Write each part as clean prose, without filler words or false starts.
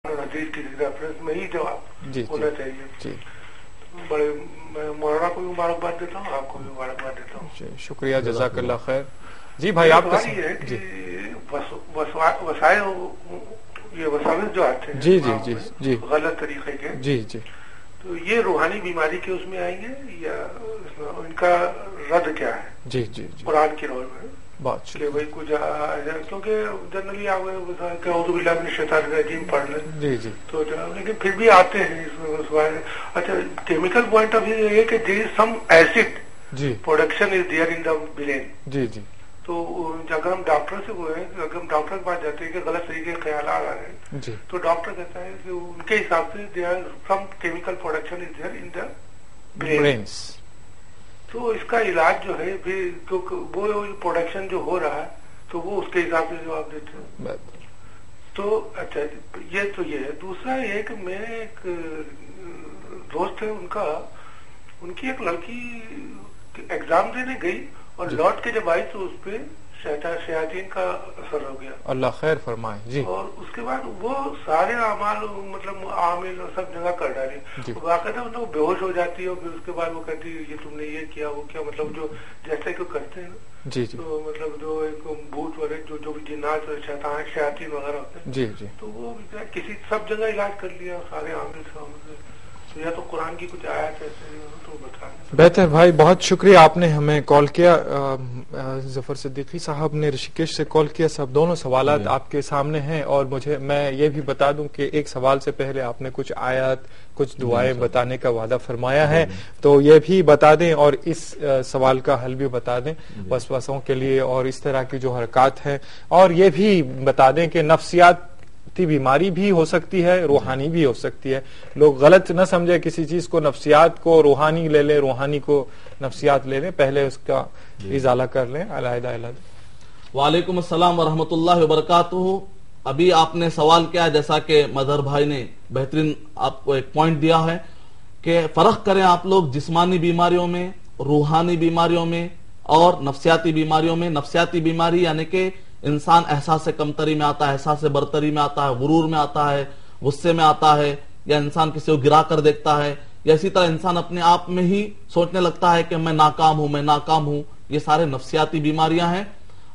हदीस की रेफरेंस में ही जवाब होना चाहिए। जी बड़े मैं मौलाना को भी मुबारकबाद देता हूँ, आपको भी मुबारकबाद देता हूँ। शुक्रिया, जज़ाकल्लाह खैर। जी भाई, आपका सवाल ये है कि वसाइल ये वसाविल जो आते हैं जी जी जी जी गलत तरीके के, जी जी, तो ये रूहानी बीमारी के उसमें आएंगे या इनका रद्द क्या है? जी जी जी, कुरान की रोल में बात कि भाई कुछ क्योंकि जनरली आप शैतान रजीम पढ़ लें जी जी, तो लेकिन फिर भी आते हैं इसमें। अच्छा, केमिकल पॉइंट ऑफ व्यू ये है कि देयर इज सम एसिड जी, production is there in the brain. जी जी, तो अगर हम डॉक्टर से बोले, अगर हम डॉक्टर के पास जाते हैं कि गलत तरीके के ख्याल आ रहे हैं जी, तो डॉक्टर कहता है कि उनके हिसाब से there some chemical production is there in the brains. तो इसका इलाज जो है फिर क्योंकि वो प्रोडक्शन जो हो रहा है तो वो उसके हिसाब से जवाब देते हैं। तो अच्छा, ये है। दूसरा ये कि मेरे एक दोस्त है, उनकी एक लड़की एग्जाम देने गई और लौट के जब आई तो उस पर शयातीन का असर हो गया। अल्लाह खैर फरमाए जी। और उसके बाद वो सारे अमाल मतलब आमिल सब जगह कर डाले, बाकायदा मतलब बेहोश हो जाती है और फिर उसके बाद वो कहती है ये तुमने ये किया वो किया, मतलब जो जैसे कि करते हैं ना जी जी, तो मतलब जो एक भूत वगैरह जो भी जिन्नात शयातीन वगैरह होते हैं जी जी, तो वो किसी सब जगह इलाज कर लिया सारे आमिल से। तो या तो कुरान की कुछ आयत ऐसे तो बता दें। बेहतर भाई, बहुत शुक्रिया, आपने हमें कॉल किया। जफर सिद्दीकी साहब ने ऋषिकेश से कॉल किया। सब दोनों सवालात आपके सामने हैं और मैं ये भी बता दूं कि एक सवाल से पहले आपने कुछ आयत कुछ दुआएं बताने का वादा फरमाया है, तो ये भी बता दें और इस सवाल का हल भी बता दें वसवसों के लिए और इस तरह की जो हरकत है, और ये भी बता दें कि नफ्सियात बीमारी भी हो सकती है, रूहानी भी हो सकती है। लोग गलत न समझे किसी चीज को, नफ्सियात को रूहानी ले लें, रूहानी को नफ्सियात ले लें, पहले उसका इजाला कर लें। अलहदा वालेकुम अस्सलाम व रहमतुल्लाहि व बरकातुहू। अभी आपने सवाल किया जैसा कि मदर भाई ने बेहतरीन आपको एक पॉइंट दिया है कि फर्क करें आप लोग जिस्मानी बीमारियों में, रूहानी बीमारियों में और नफ्सियाती बीमारियों में। नफ्सियाती बीमारी यानी कि इंसान एहसास से कमतरी में आता है, एहसास से बरतरी में आता है, गुरूर में आता है, गुस्से में आता है, या इंसान किसी को गिरा कर देखता है, या इसी तरह इंसान अपने आप में ही सोचने लगता है कि मैं नाकाम हूं, मैं नाकाम हूं। ये सारे नफ्सियाती बीमारियां हैं।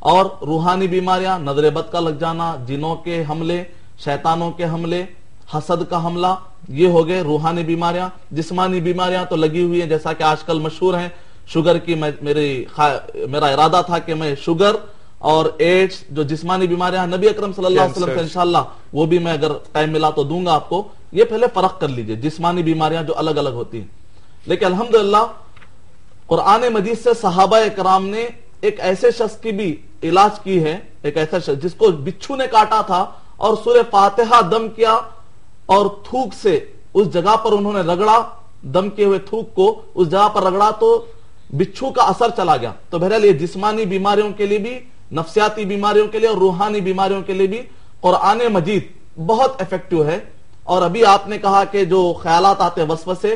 और रूहानी बीमारियां, नजर बद का लग जाना, जिनों के हमले, शैतानों के हमले, हसद का हमला, ये हो गए रूहानी बीमारियां। जिस्मानी बीमारियां तो लगी हुई है, जैसा कि आजकल मशहूर है शुगर की। मेरा इरादा था कि मैं शुगर और एड्स जो जिस्मानी बीमारियां, नबी अकरम सल्लल्लाहु अलैहि वसल्लम से इंशाअल्लाह वो भी मैं अगर टाइम मिला तो दूंगा आपको। ये पहले फर्क कर लीजिए जिस्मानी बीमारियां जो अलग अलग होती हैं। लेकिन अल्हम्दुलिल्लाह कुरान मजीद से सहाबा कराम ने एक ऐसे शख्स की भी इलाज की है, एक ऐसा शख्स जिसको बिच्छू ने काटा था और सूरह फातिहा दम किया और थूक से उस जगह पर उन्होंने रगड़ा, दम किए हुए थूक को उस जगह पर रगड़ा तो बिच्छू का असर चला गया। तो बहरहाल ये जिस्मानी बीमारियों के लिए भी, नफ्सियाती बीमारियों के लिए और रूहानी बीमारियों के लिए भी कुरान मजीद बहुत इफेक्टिव है। और अभी आपने कहा कि जो ख्यालात आते हैं वसवसे,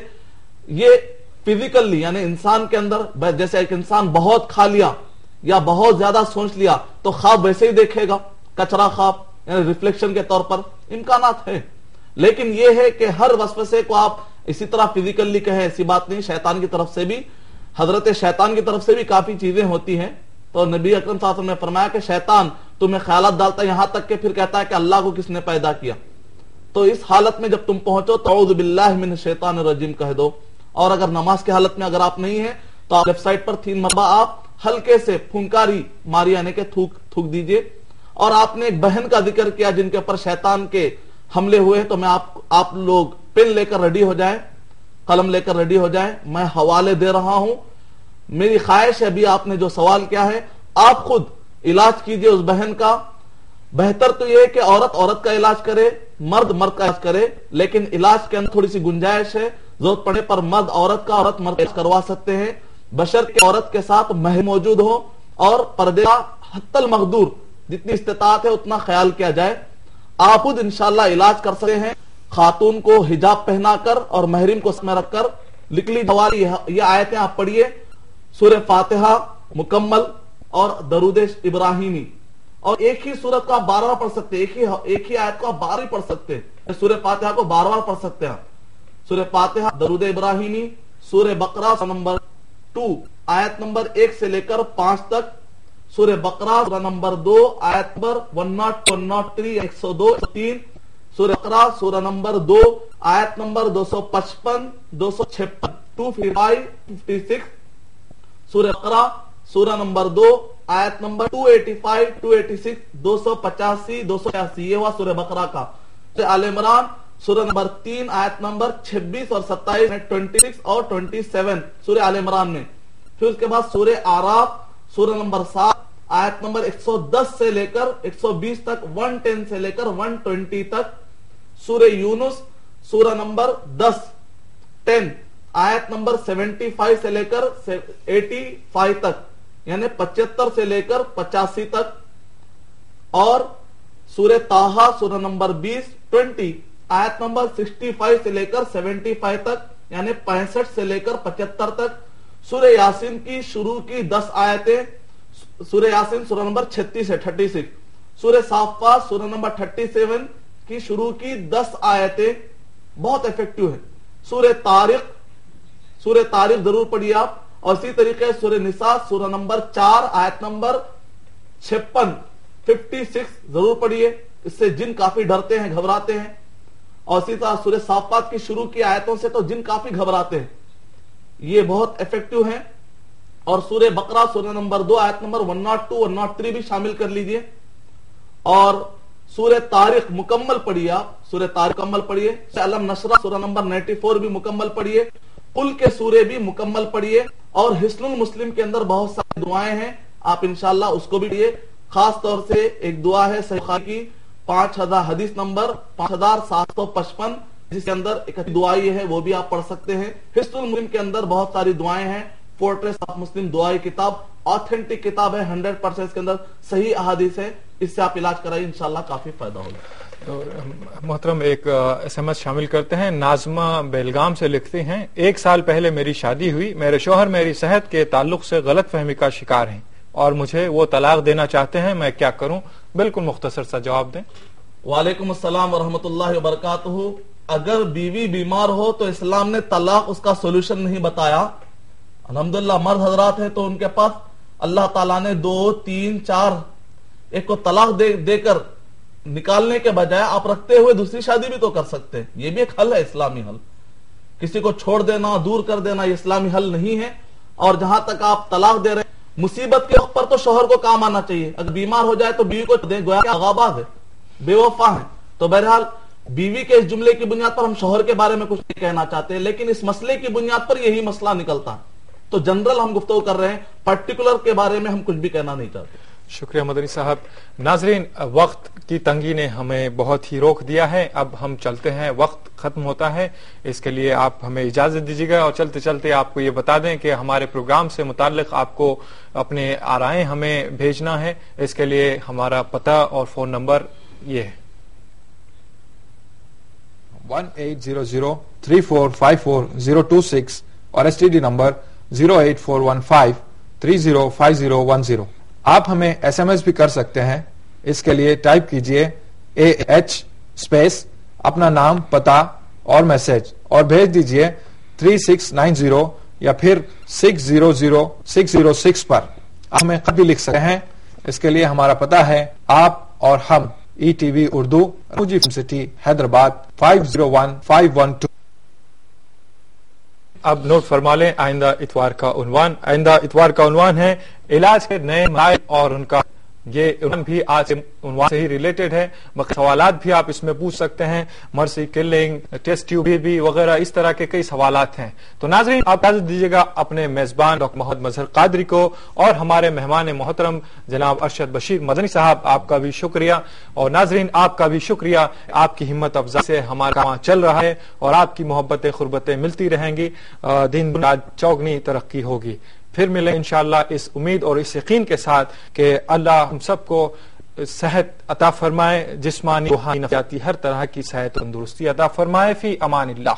ये फिजिकली यानी इंसान के अंदर, जैसे एक इंसान बहुत खा लिया या बहुत ज्यादा सोच लिया तो ख्वाब वैसे ही देखेगा, कचरा ख्वाब यानी रिफ्लेक्शन के तौर पर इम्कानात है। लेकिन यह है कि हर वसवसे को आप इसी तरह फिजिकली कहें, ऐसी बात नहीं। शैतान की तरफ से भी, हजरत शैतान की तरफ से भी काफी चीजें होती हैं। तो नबी अकरम सल्लल्लाहु अलैहि वसल्लम ने फरमाया कि शैतान तुम्हें ख्यालात डालता है, यहां तक कि फिर कहता है कि अल्लाह को किसने पैदा किया। तो इस हालत में जब तुम पहुंचो तो औज़ु बिल्लाहि मिनश शैतानिर रजीम कह दो। और अगर नमाज की हालत में अगर आप नहीं है तो आप लेफ्ट साइड पर 3 मरतबा आप हल्के से फुंकारी मारी यानी कि थूक दीजिए। और आपने एक बहन का जिक्र किया जिनके ऊपर शैतान के हमले हुए, तो मैं आप लोग पेन लेकर रेडी हो जाए, कलम लेकर रेडी हो जाए, मैं हवाले दे रहा हूं। मेरी ख्वाहिश है, अभी आपने जो सवाल किया है आप खुद इलाज कीजिए उस बहन का। बेहतर तो यह है कि औरत का इलाज करे, मर्द का इलाज करे, लेकिन इलाज के अंदर थोड़ी सी गुंजाइश है। जरूरत पड़ने पर मर्द औरत का, औरत मर्द करवा सकते हैं, बशर्ते औरत के साथ महर मौजूद हो और पर्दे का हत्तल मकदूर जितनी इस्तिताअत है उतना ख्याल किया जाए। आप खुद इंशाअल्लाह इलाज कर सकते हैं। खातून को हिजाब पहनाकर और महरिम को उसमें रखकर लिख ली जवाली ये आयतें आप पढ़िए, सूरह फातिहा मुकम्मल और दरूद इब्राहिमी, और एक ही सूरत को आप 12 पढ़ सकते हैं, एक ही आयत को आप 12 पढ़ सकते हैं। सूर्य फातिहा को बार बार पढ़ सकते हैं। सूर्य फातिहा, दरूद इब्राहिमी, सूर्य बकरा नंबर 2 आयत नंबर 1 से लेकर 5 तक, सूर्य बकरा सूरा नंबर 2 आयत नंबर 102, 103, 102, 103, सूर्य बकरा सूरा नंबर 2 आयत नंबर 255, 256, 255, 56, सूर्य बकरा सूरा नंबर 2 आयत नंबर 285, 286, 285, 286, ये हुआ सूर्य बकरा का। आल इमरान सूरह नंबर 3 आयत नंबर 26 और 27 में 26 और 27 सूरह आल इमरान में। फिर उसके बाद सूरह आराफ सूरह नंबर 7 आयत नंबर 110 से लेकर 120 तक, 110 से लेकर 120 तक। सूरह यूनुस सूरह नंबर 10 आयत नंबर 75 से लेकर 85 तक, यानी 75 से लेकर 85 तक। और सूरह ताहा सूरह नंबर 20 आयत नंबर 65 से लेकर 75 तक, यानी 65 से लेकर 75 तक। सूरह यासीन की शुरू की 10 आयतें, सूरह यासीन सूरह नंबर 36 से 36। सूरह साफात सूरह नंबर 37 की शुरू की 10 आयतें बहुत इफेक्टिव है। सूरह तारिक जरूर पढ़िए आप। और इसी तरीके सूरह निसा सूरह नंबर 4 आयत नंबर 56 जरूर पढ़िए, इससे जिन काफी डरते हैं, घबराते हैं। और इसी तरह सूरह साफात की शुरू की आयतों से तो जिन काफी घबराते हैं, ये बहुत इफेक्टिव हैं। और सूरह बकरा सूरह नंबर 2 आयत नंबर 102, 103 भी शामिल कर लीजिए। और सूरह तारिक मुकम्मल पढ़िए आप, सूरह तारिक मुकम्मल पढ़िए। अलम नशरा सूरह नंबर 94 भी मुकम्मल पढ़िए। कुल के सूरे भी मुकम्मल पढ़िए। और हिस्नुल मुस्लिम के अंदर बहुत सारी दुआएं हैं, आप इंशाल्लाह उसको भी पढ़िए। खास तौर से एक दुआ है सहीह बुखारी की 5000 हदीस नंबर 5755, जिसके अंदर एक दुआ ये है, वो भी आप पढ़ सकते हैं। हिस्नुल मुस्लिम के अंदर बहुत सारी दुआएं हैं। फोर्ट्रेस ऑफ मुस्लिम दुआई किताब ऑथेंटिक किताब है, 100% इसके अंदर सही अहादीस है। इससे आप इलाज कराइए, इंशाल्लाह काफी फायदा होगा। तो मोहतरम एक SMS शामिल करते हैं। नाजमा बेलगाम से लिखते हैं, 1 साल पहले मेरी शादी हुई। मेरे शोहर मेरी सेहत के ताल्लुक से गलत फहमी का शिकार हैं और मुझे वो तलाक देना चाहते हैं, मैं क्या करूं? बिल्कुल मुख्तसर सा जवाब दें। वालेकुम अस्सलाम वरहमतुल्लाहि वबरकातुहू। अगर बीवी बीमार हो तो इस्लाम ने तलाक उसका सोल्यूशन नहीं बताया। अल्हम्दुलिल्लाह मर्द हजरात है तो उनके पास अल्लाह ताला ने 2, 3, 4 एक को तलाक देकर निकालने के बजाय आप रखते हुए दूसरी शादी भी तो कर सकते हैं। ये भी एक हल है, इस्लामी हल। किसी को छोड़ देना, दूर कर देना, ये इस्लामी हल नहीं है। और जहां तक आप तलाक दे रहे हैं, मुसीबत के वक्त पर तो शोहर को काम आना चाहिए। अगर बीमार हो जाए तो बीवी को दे, गोया कि आगाबाज है, बेवफा है। तो बहरहाल बीवी के इस जुमले की बुनियाद पर हम शोहर के बारे में कुछ नहीं कहना चाहते, लेकिन इस मसले की बुनियाद पर यही मसला निकलता है। तो जनरल हम गुफ्तगू कर रहे हैं, पर्टिकुलर के बारे में हम कुछ भी कहना नहीं चाहते। शुक्रिया मदनी साहब। नाजरीन, वक्त की तंगी ने हमें बहुत ही रोक दिया है, अब हम चलते हैं, वक्त खत्म होता है। इसके लिए आप हमें इजाजत दीजिएगा। और चलते चलते आपको ये बता दें कि हमारे प्रोग्राम से मुताल्लिक आपको अपने आराएं हमें भेजना है। इसके लिए हमारा पता और फोन नंबर ये है 1800-3454-026 और STD नंबर 08415305010। आप हमें SMS भी कर सकते हैं। इसके लिए टाइप कीजिए AH स्पेस अपना नाम, पता और मैसेज और भेज दीजिए 3690 या फिर 600606 पर। आप हमें खत भी लिख सकते हैं। इसके लिए हमारा पता है आप और हम, ETV Urdu, Ramoji film city, Hyderabad 501512। अब नोट फरमा लें आइंदा इतवार का उन्वान। आइंदा इतवार का उन्वान है इलाज के नए मसाइल, और उनका ये उन्वान भी आज उन्वान से ही रिलेटेड है। सवालात भी आप इसमें पूछ सकते हैं, मर्सी किलिंग, टेस्ट ट्यूब भी वगैरह, इस तरह के कई सवालात हैं। तो नाजरीन, आप इजाजत दीजिएगा अपने मेजबान डॉक्टर मोहम्मद मजहर कादरी को और हमारे मेहमान मोहतरम जनाब अरशद बशीर मदनी साहब, आपका भी शुक्रिया। और नाजरीन, आपका भी शुक्रिया, आपकी हिम्मत अफजा से हमारा काम चल रहा है और आपकी मोहब्बतें खुरबतें मिलती रहेंगी, दिन दिन चौगनी तरक्की होगी। फिर मिले इंशाअल्लाह इस उम्मीद और इस यकीन के साथ कि अल्लाह हम सबको सेहत अता फरमाए, जिस्मानी रूहानी नफसियाती हर तरह की सेहत तंदुरुस्ती अता फरमाए। फी अमानिल्लाह।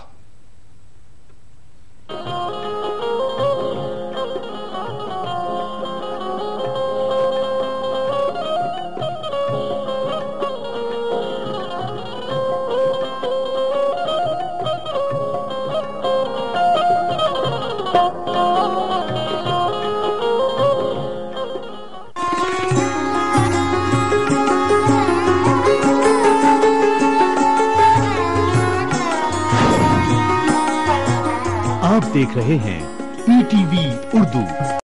आप देख रहे हैं PTV उर्दू।